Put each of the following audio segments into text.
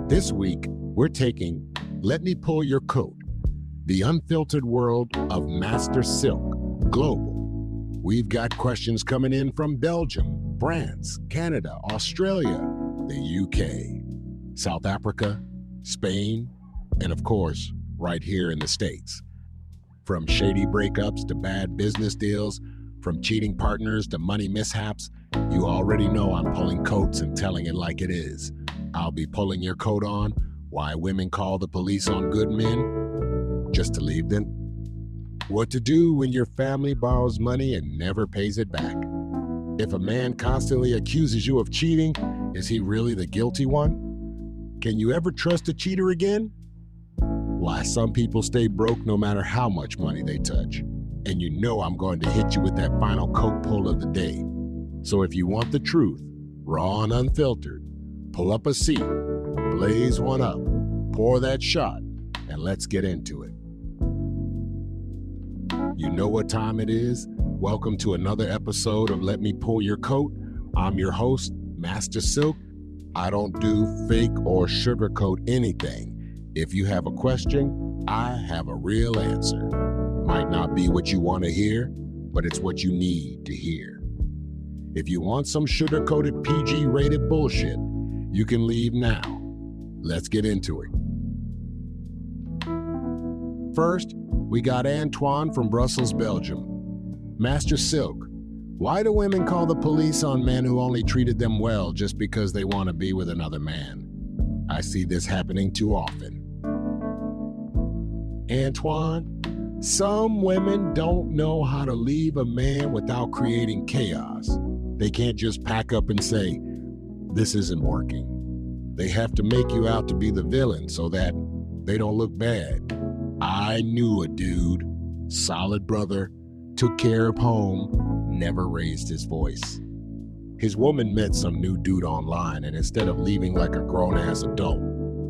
This week, we're taking Let Me Pull Your Coat, the unfiltered world of Master Silk Global. We've got questions coming in from Belgium, France, Canada, Australia, the UK, South Africa, Spain, and of course, right here in the States. From shady breakups to bad business deals, from cheating partners to money mishaps, you already know I'm pulling coats and telling it like it is. I'll be pulling your coat on why women call the police on good men, just to leave them. What to do when your family borrows money and never pays it back. If a man constantly accuses you of cheating, is he really the guilty one? Can you ever trust a cheater again? Why some people stay broke no matter how much money they touch. And you know I'm going to hit you with that final coat pull of the day. So if you want the truth, raw and unfiltered, pull up a seat, blaze one up, pour that shot, and let's get into it. You know what time it is? Welcome to another episode of Let Me Pull Your Coat. I'm your host, Master Silk. I don't do fake or sugarcoat anything. If you have a question, I have a real answer. Might not be what you want to hear, but it's what you need to hear. If you want some sugar-coated PG-rated bullshit, you can leave now. Let's get into it. First, we got Antoine from Brussels, Belgium. Master Silk, why do women call the police on men who only treated them well just because they want to be with another man? I see this happening too often. Antoine, some women don't know how to leave a man without creating chaos. They can't just pack up and say, this isn't working. They have to make you out to be the villain so that they don't look bad. I knew a dude, solid brother, took care of home, never raised his voice. His woman met some new dude online, and instead of leaving like a grown-ass adult,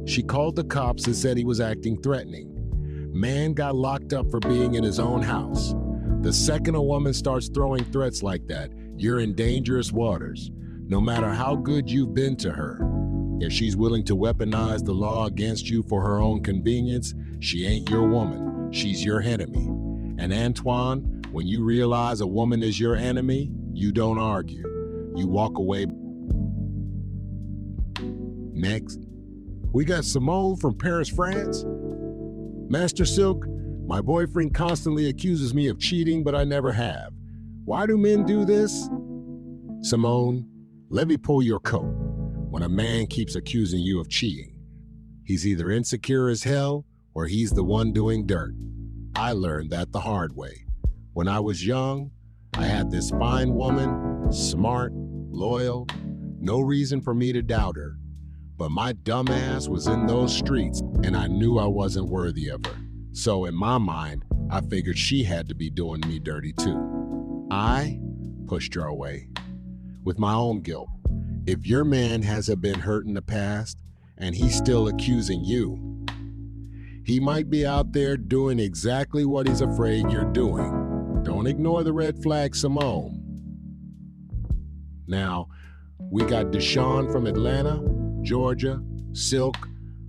she called the cops and said he was acting threatening. Man got locked up for being in his own house. The second a woman starts throwing threats like that, you're in dangerous waters. No matter how good you've been to her, if she's willing to weaponize the law against you for her own convenience, she ain't your woman, she's your enemy. And Antoine, when you realize a woman is your enemy, you don't argue. You walk away. Next, we got Simone from Paris, France. Master Silk, my boyfriend constantly accuses me of cheating, but I never have. Why do men do this? Simone, let me pull your coat. When a man keeps accusing you of cheating, he's either insecure as hell or he's the one doing dirt. I learned that the hard way. When I was young, I had this fine woman, smart, loyal, no reason for me to doubt her. But my dumb ass was in those streets and I knew I wasn't worthy of her. So in my mind, I figured she had to be doing me dirty too. I pushed her away with my own guilt. If your man hasn't been hurt in the past and he's still accusing you, he might be out there doing exactly what he's afraid you're doing. Don't ignore the red flag, Simone. Now, we got Deshaun from Atlanta, Georgia. Silk,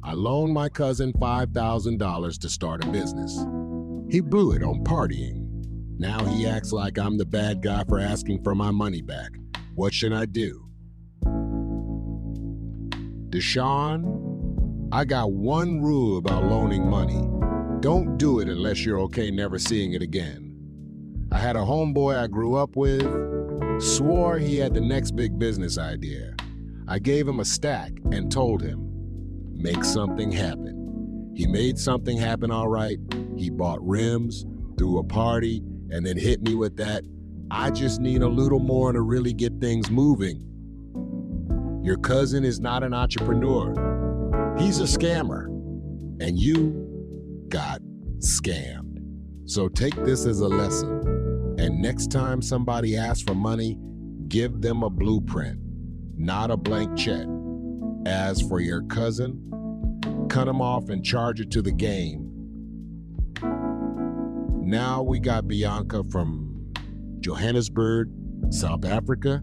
I loaned my cousin $5,000 to start a business. He blew it on partying. Now he acts like I'm the bad guy for asking for my money back. What should I do? Deshaun, I got one rule about loaning money. Don't do it unless you're okay never seeing it again. I had a homeboy I grew up with, swore he had the next big business idea. I gave him a stack and told him, make something happen. He made something happen all right. He bought rims, threw a party, and then hit me with that, I just need a little more to really get things moving. Your cousin is not an entrepreneur. He's a scammer. And you got scammed. So take this as a lesson. And next time somebody asks for money, give them a blueprint, not a blank check. As for your cousin, cut him off and charge it to the game. Now we got Bianca from Johannesburg, South Africa.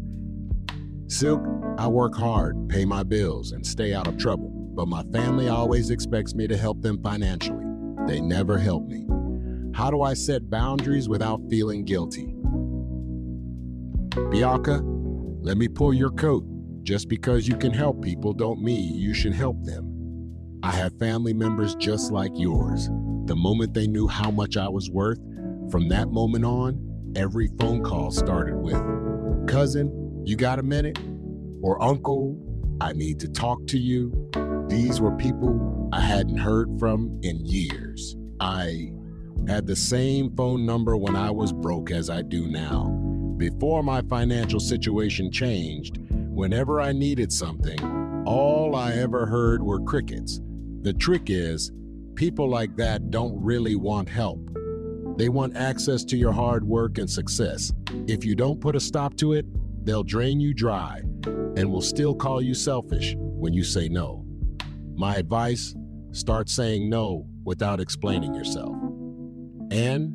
Silk, I work hard, pay my bills, and stay out of trouble. but my family always expects me to help them financially. They never help me. How do I set boundaries without feeling guilty? Bianca, let me pull your coat. Just because you can help people don't mean you should help them. I have family members just like yours. The moment they knew how much I was worth, from that moment on, every phone call started with, "Cousin, you got a minute?" Or "Uncle, I need to talk to you." These were people I hadn't heard from in years. I had the same phone number when I was broke as I do now. Before my financial situation changed, whenever I needed something, all I ever heard were crickets. The trick is, people like that don't really want help. They want access to your hard work and success. If you don't put a stop to it, they'll drain you dry and will still call you selfish when you say no. My advice, start saying no without explaining yourself. And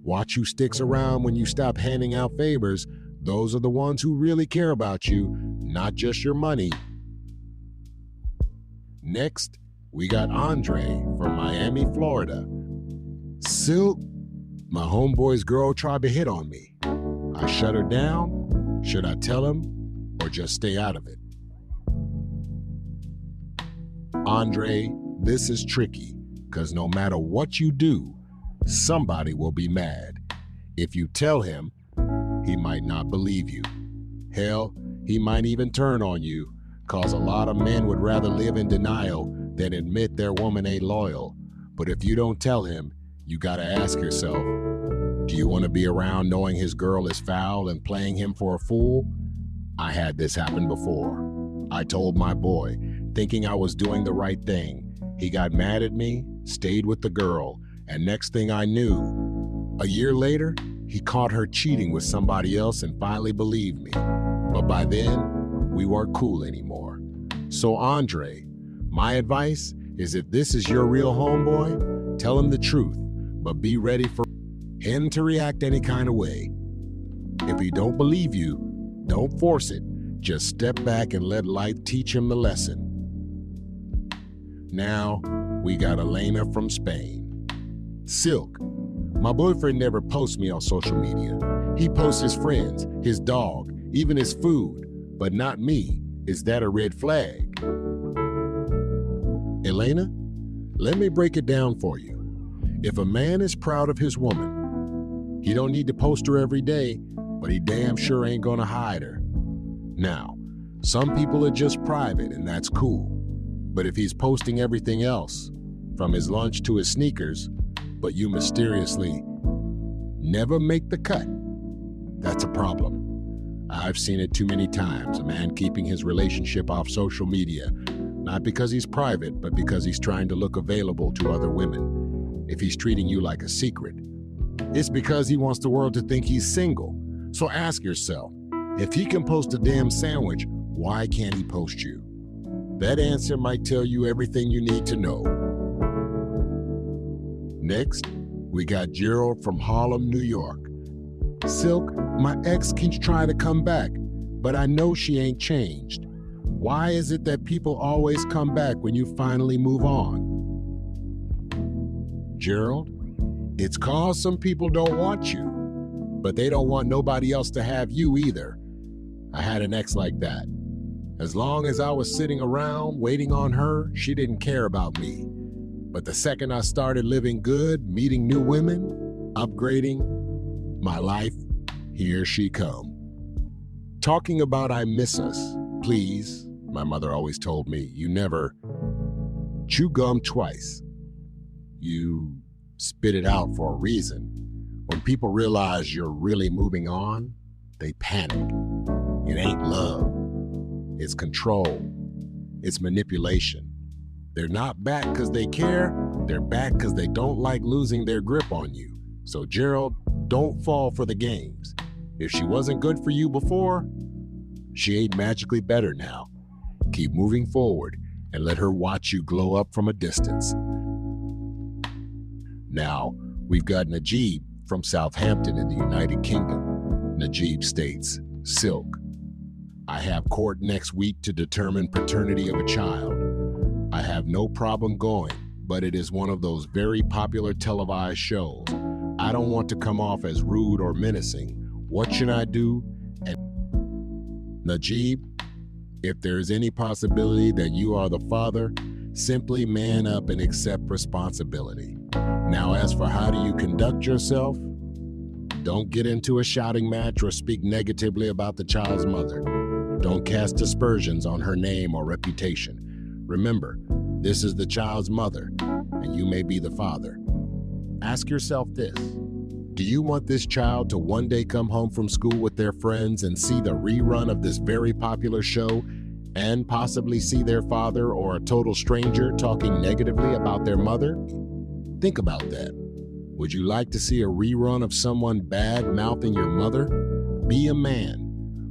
watch who sticks around when you stop handing out favors. Those are the ones who really care about you, not just your money. Next, we got Andre from Miami, Florida. "Silk, my homeboy's girl tried to hit on me. I shut her down. Should I tell him or just stay out of it?" Andre, this is tricky, because no matter what you do, somebody will be mad. If you tell him, he might not believe you. Hell, he might even turn on you, cause a lot of men would rather live in denial than admit their woman ain't loyal. But if you don't tell him, you gotta ask yourself, do you want to be around knowing his girl is foul and playing him for a fool? I had this happen before. I told my boy, thinking I was doing the right thing. He got mad at me, stayed with the girl, and next thing I knew, a year later, he caught her cheating with somebody else and finally believed me. But by then, we weren't cool anymore. So Andre, my advice is, if this is your real homeboy, tell him the truth, but be ready for him to react any kind of way. If he don't believe you, don't force it. Just step back and let life teach him the lesson. Now, we got Elena from Spain. "Silk, my boyfriend never posts me on social media. He posts his friends, his dog, even his food, but not me. Is that a red flag?" Elena, let me break it down for you. If a man is proud of his woman, he don't need to post her every day, but he damn sure ain't gonna hide her. Now, some people are just private, and that's cool. But if he's posting everything else, from his lunch to his sneakers, but you mysteriously never make the cut, that's a problem. I've seen it too many times, a man keeping his relationship off social media, not because he's private, but because he's trying to look available to other women. If he's treating you like a secret, it's because he wants the world to think he's single. So ask yourself, if he can post a damn sandwich, why can't he post you? That answer might tell you everything you need to know. Next, we got Gerald from Harlem, New York. "Silk, my ex keeps trying to come back, but I know she ain't changed. Why is it that people always come back when you finally move on?" Gerald, it's cause some people don't want you, but they don't want nobody else to have you either. I had an ex like that. As long as I was sitting around waiting on her, she didn't care about me. But the second I started living good, meeting new women, upgrading my life, here she come. Talking about I miss us, please, my mother always told me, you never chew gum twice. You spit it out for a reason. When people realize you're really moving on, they panic. It ain't love. It's control. It's manipulation. They're not back because they care. They're back because they don't like losing their grip on you. So Gerald, don't fall for the games. If she wasn't good for you before, she ain't magically better now. Keep moving forward and let her watch you glow up from a distance. Now, we've got Najib from Southampton in the United Kingdom. Najib states, "Silk, I have court next week to determine paternity of a child. I have no problem going, but it is one of those very popular televised shows. I don't want to come off as rude or menacing. What should I do? And Najib, if there is any possibility that you are the father, simply man up and accept responsibility. Now, as for how do you conduct yourself, don't get into a shouting match or speak negatively about the child's mother. Don't cast aspersions on her name or reputation. Remember, this is the child's mother, and you may be the father. Ask yourself this: do you want this child to one day come home from school with their friends and see the rerun of this very popular show and possibly see their father or a total stranger talking negatively about their mother? Think about that. Would you like to see a rerun of someone bad-mouthing your mother? Be a man.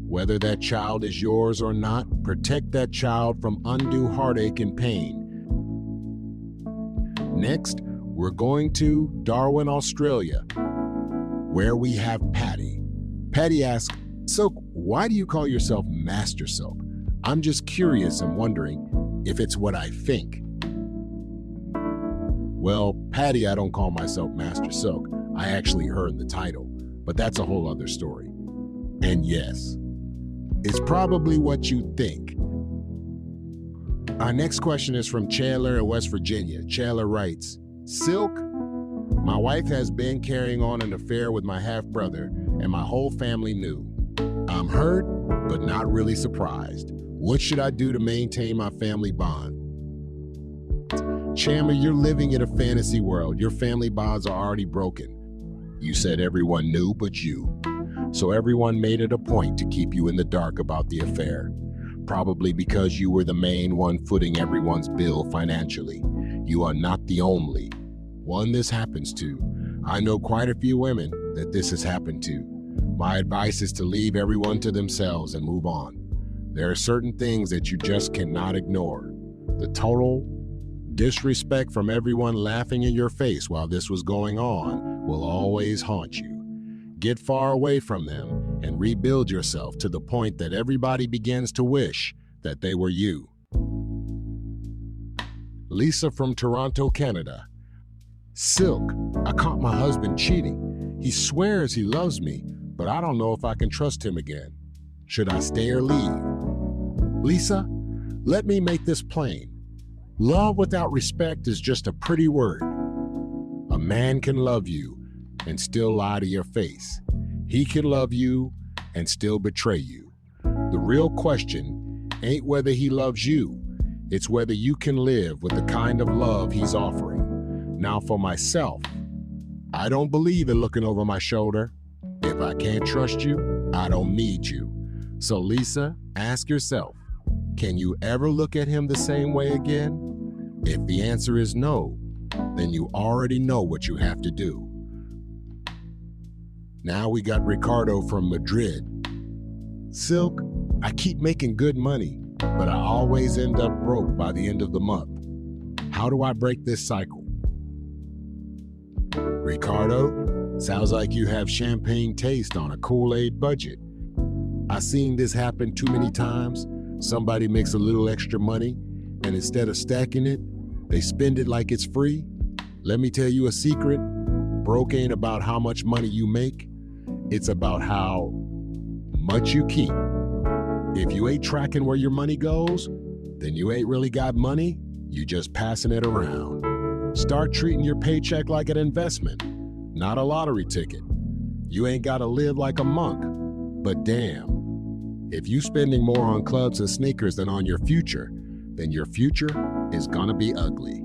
Whether that child is yours or not, protect that child from undue heartache and pain. Next, we're going to Darwin, Australia, where we have Patty. Patty asks, Silk, why do you call yourself Master Silk? I'm just curious and wondering if it's what I think. Well, Patty, I don't call myself Master Silk. I actually heard the title, but that's a whole other story. And yes, it's probably what you think. Our next question is from Chandler in West Virginia. Chandler writes, Silk, my wife has been carrying on an affair with my half-brother, and my whole family knew. I'm hurt, but not really surprised. What should I do to maintain my family bond? Chandler, you're living in a fantasy world. Your family bonds are already broken. You said everyone knew but you. So everyone made it a point to keep you in the dark about the affair. Probably because you were the main one footing everyone's bill financially. You are not the only one this happens to. I know quite a few women that this has happened to. My advice is to leave everyone to themselves and move on. There are certain things that you just cannot ignore. The total disrespect from everyone laughing in your face while this was going on will always haunt you. Get far away from them and rebuild yourself to the point that everybody begins to wish that they were you. Lisa from Toronto, Canada. Silk, I caught my husband cheating. He swears he loves me, but I don't know if I can trust him again. Should I stay or leave? Lisa, let me make this plain. Love without respect is just a pretty word. A man can love you and still lie to your face. He can love you and still betray you. The real question ain't whether he loves you, it's whether you can live with the kind of love he's offering. Now for myself, I don't believe in looking over my shoulder. If I can't trust you, I don't need you. So Lisa, ask yourself, can you ever look at him the same way again? If the answer is no, then you already know what you have to do. Now we got Ricardo from Madrid. Silk, I keep making good money, but I always end up broke by the end of the month. How do I break this cycle? Ricardo, sounds like you have champagne taste on a Kool-Aid budget. I've seen this happen too many times. Somebody makes a little extra money, and instead of stacking it, they spend it like it's free. Let me tell you a secret. Broke ain't about how much money you make. It's about how much you keep. If you ain't tracking where your money goes, then you ain't really got money. You just passing it around. Start treating your paycheck like an investment, not a lottery ticket. You ain't gotta live like a monk, but damn, if you spending more on clubs and sneakers than on your future, then your future is gonna be ugly.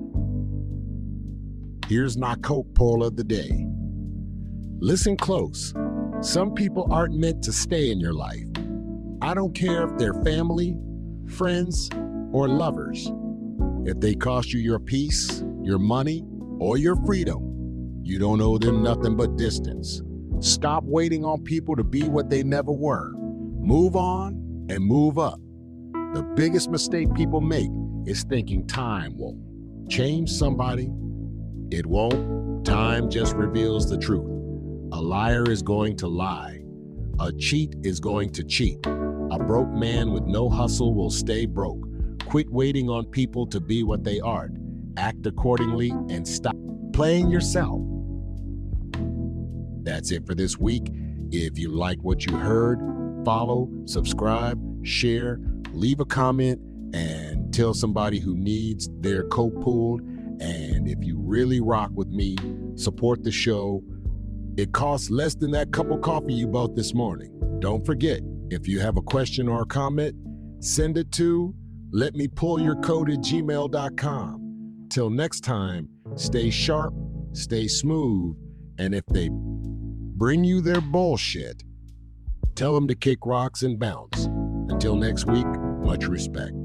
Here's my Coke poll of the day. Listen close. Some people aren't meant to stay in your life. I don't care if they're family, friends, or lovers. If they cost you your peace, your money, or your freedom, you don't owe them nothing but distance. Stop waiting on people to be what they never were. Move on and move up. The biggest mistake people make is thinking time won't change somebody. It won't. Time just reveals the truth. A liar is going to lie. A cheat is going to cheat. A broke man with no hustle will stay broke. Quit waiting on people to be what they aren't. Act accordingly and stop playing yourself. That's it for this week. If you like what you heard, follow, subscribe, share, leave a comment, and tell somebody who needs their coat pulled. And if you really rock with me, support the show. It costs less than that cup of coffee you bought this morning. Don't forget, if you have a question or a comment, send it to letmepullyourcoat@gmail.com. Till next time, stay sharp, stay smooth, and if they bring you their bullshit, tell them to kick rocks and bounce. Until next week, much respect.